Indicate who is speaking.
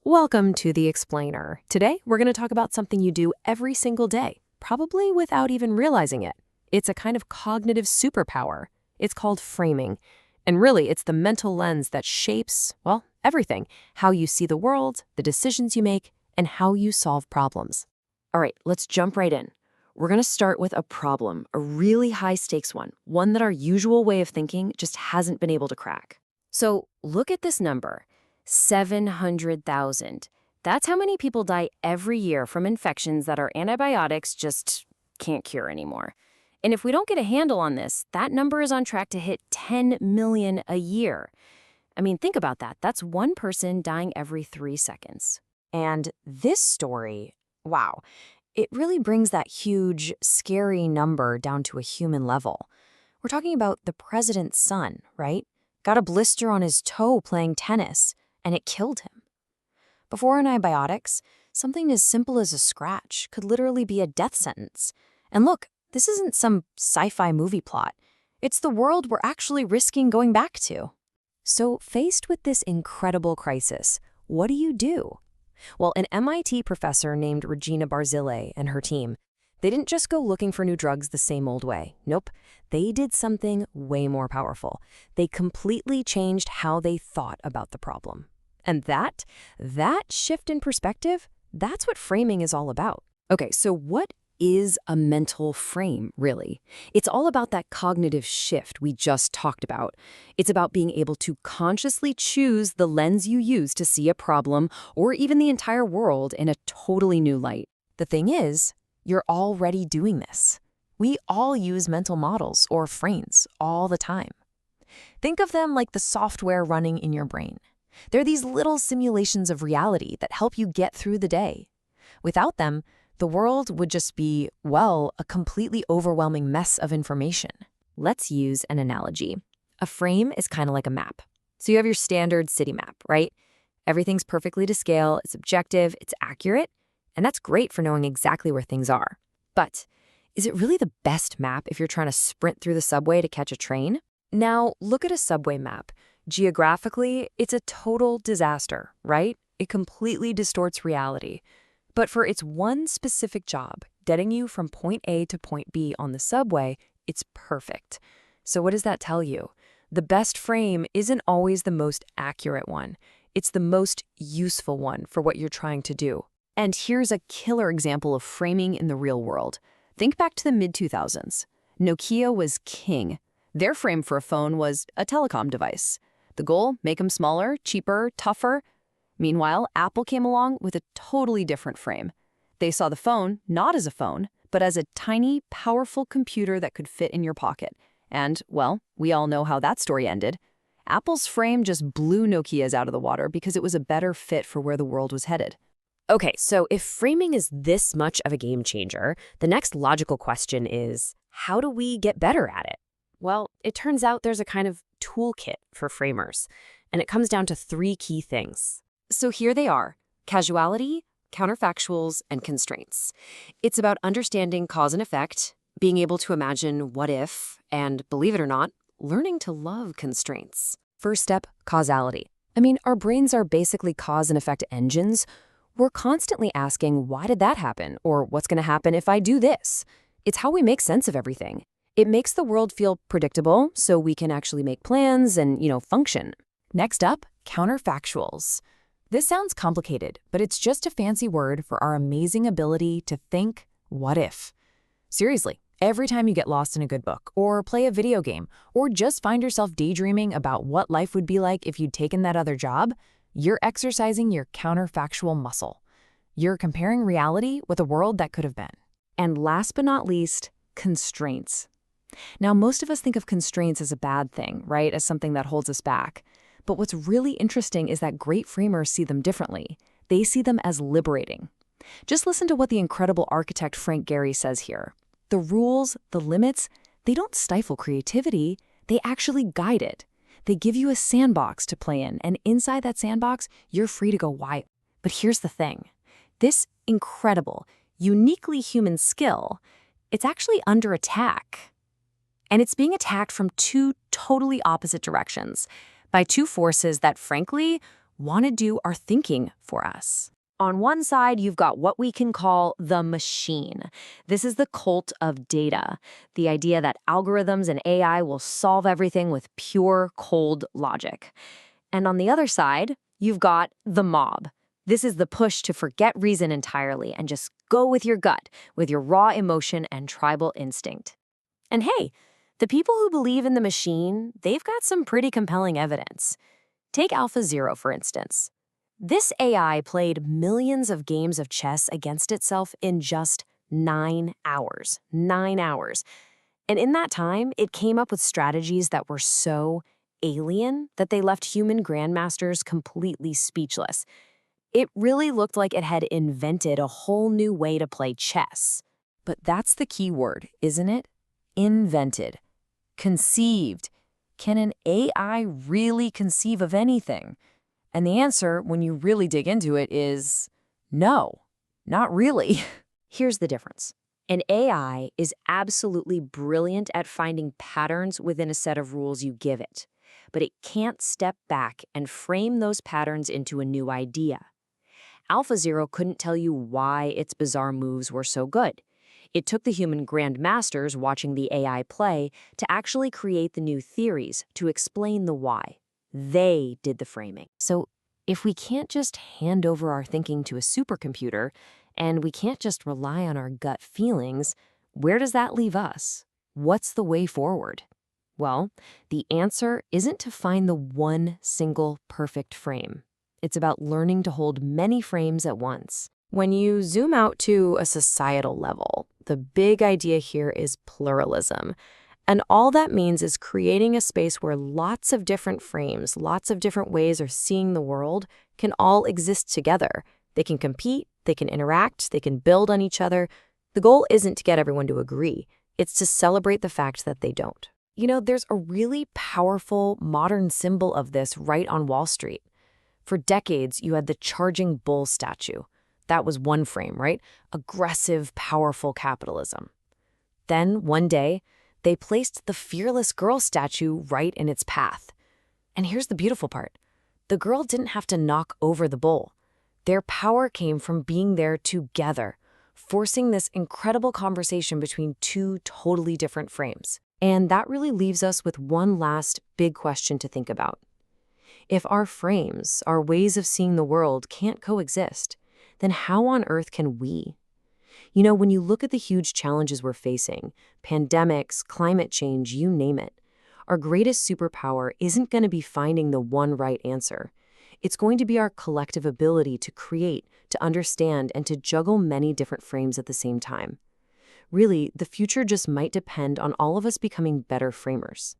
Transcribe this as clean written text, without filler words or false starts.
Speaker 1: Welcome to The Explainer. Today, we're going to talk about something you do every single day, probably without even realizing it. It's a kind of cognitive superpower. It's called framing. And really, it's the mental lens that shapes, well, everything. How you see the world, the decisions you make, and how you solve problems. All right, let's jump right in. We're going to start with a problem, a really high-stakes one that our usual way of thinking just hasn't been able to crack. So look at this number. 700,000. That's how many people die every year from infections that our antibiotics just can't cure anymore. And if we don't get a handle on this, that number is on track to hit 10 million a year. I mean, think about that. That's one person dying every 3 seconds. And this story, wow, it really brings that huge, scary number down to a human level. We're talking about the president's son, right? Got a blister on his toe playing tennis, and it killed him. Before antibiotics, something as simple as a scratch could literally be a death sentence. And look, this isn't some sci-fi movie plot. It's the world we're actually risking going back to. So faced with this incredible crisis, what do you do? Well, an MIT professor named Regina Barzilay and her team, they didn't just go looking for new drugs the same old way. Nope. They did something way more powerful. They completely changed how they thought about the problem. And that shift in perspective, that's what framing is all about. Okay, so what is a mental frame, really? It's all about that cognitive shift we just talked about. It's about being able to consciously choose the lens you use to see a problem or even the entire world in a totally new light. The thing is, you're already doing this. We all use mental models or frames all the time. Think of them like the software running in your brain. They're these little simulations of reality that help you get through the day. Without them, the world would just be, well, a completely overwhelming mess of information. Let's use an analogy. A frame is kind of like a map. So you have your standard city map, right? Everything's perfectly to scale, it's objective, it's accurate, and that's great for knowing exactly where things are. But is it really the best map if you're trying to sprint through the subway to catch a train? Now, look at a subway map. Geographically, it's a total disaster, right? It completely distorts reality. But for its one specific job, getting you from point A to point B on the subway, it's perfect. So what does that tell you? The best frame isn't always the most accurate one. It's the most useful one for what you're trying to do. And here's a killer example of framing in the real world. Think back to the mid-2000s. Nokia was king. Their frame for a phone was a telecom device. The goal, make them smaller, cheaper, tougher. Meanwhile, Apple came along with a totally different frame. They saw the phone not as a phone, but as a tiny, powerful computer that could fit in your pocket. And, well, we all know how that story ended. Apple's frame just blew Nokia's out of the water because it was a better fit for where the world was headed. Okay, so if framing is this much of a game changer, the next logical question is, how do we get better at it? Well, it turns out there's a kind of toolkit for framers, and it comes down to 3 key things. So here they are: causality, counterfactuals, and constraints. It's about understanding cause and effect, being able to imagine what if, and believe it or not, learning to love constraints. First step, causality. I mean, our brains are basically cause and effect engines. We're constantly asking, why did that happen? Or what's going to happen if I do this? It's how we make sense of everything. It makes the world feel predictable so we can actually make plans and, function. Next up, counterfactuals. This sounds complicated, but it's just a fancy word for our amazing ability to think, what if? Seriously, every time you get lost in a good book, or play a video game, or just find yourself daydreaming about what life would be like if you'd taken that other job, you're exercising your counterfactual muscle. You're comparing reality with a world that could have been. And last but not least, constraints. Now, most of us think of constraints as a bad thing, right? As something that holds us back. But what's really interesting is that great framers see them differently. They see them as liberating. Just listen to what the incredible architect Frank Gehry says here. The rules, the limits, they don't stifle creativity. They actually guide it. They give you a sandbox to play in, and inside that sandbox, you're free to go wild. But here's the thing. This incredible, uniquely human skill, it's actually under attack. And it's being attacked from 2 totally opposite directions, by 2 forces that, frankly, want to do our thinking for us. On one side, you've got what we can call the machine. This is the cult of data, the idea that algorithms and AI will solve everything with pure, cold logic. And on the other side, you've got the mob. This is the push to forget reason entirely and just go with your gut, with your raw emotion and tribal instinct. And hey, the people who believe in the machine, they've got some pretty compelling evidence. Take AlphaZero, for instance. This AI played millions of games of chess against itself in just 9 hours. 9 hours. And in that time, it came up with strategies that were so alien that they left human grandmasters completely speechless. It really looked like it had invented a whole new way to play chess. But that's the key word, isn't it? Invented. Conceived. Can an AI really conceive of anything? And the answer, when you really dig into it, is no, not really. Here's the difference. An AI is absolutely brilliant at finding patterns within a set of rules you give it, but it can't step back and frame those patterns into a new idea. AlphaZero couldn't tell you why its bizarre moves were so good. It took the human grandmasters watching the AI play to actually create the new theories to explain the why. They did the framing. So if we can't just hand over our thinking to a supercomputer, and we can't just rely on our gut feelings, where does that leave us? What's the way forward? Well, the answer isn't to find the one single perfect frame. It's about learning to hold many frames at once. When you zoom out to a societal level, the big idea here is pluralism. And all that means is creating a space where lots of different frames, lots of different ways of seeing the world can all exist together. They can compete, they can interact, they can build on each other. The goal isn't to get everyone to agree. It's to celebrate the fact that they don't. You know, there's a really powerful modern symbol of this right on Wall Street. For decades, you had the charging bull statue. That was one frame, right? Aggressive, powerful capitalism. Then, one day, they placed the fearless girl statue right in its path. And here's the beautiful part. The girl didn't have to knock over the bull. Their power came from being there together, forcing this incredible conversation between two totally different frames. And that really leaves us with one last big question to think about. If our frames, our ways of seeing the world, can't coexist, then how on earth can we? You know, when you look at the huge challenges we're facing, pandemics, climate change, you name it, our greatest superpower isn't going to be finding the one right answer. It's going to be our collective ability to create, to understand, and to juggle many different frames at the same time. Really, the future just might depend on all of us becoming better framers.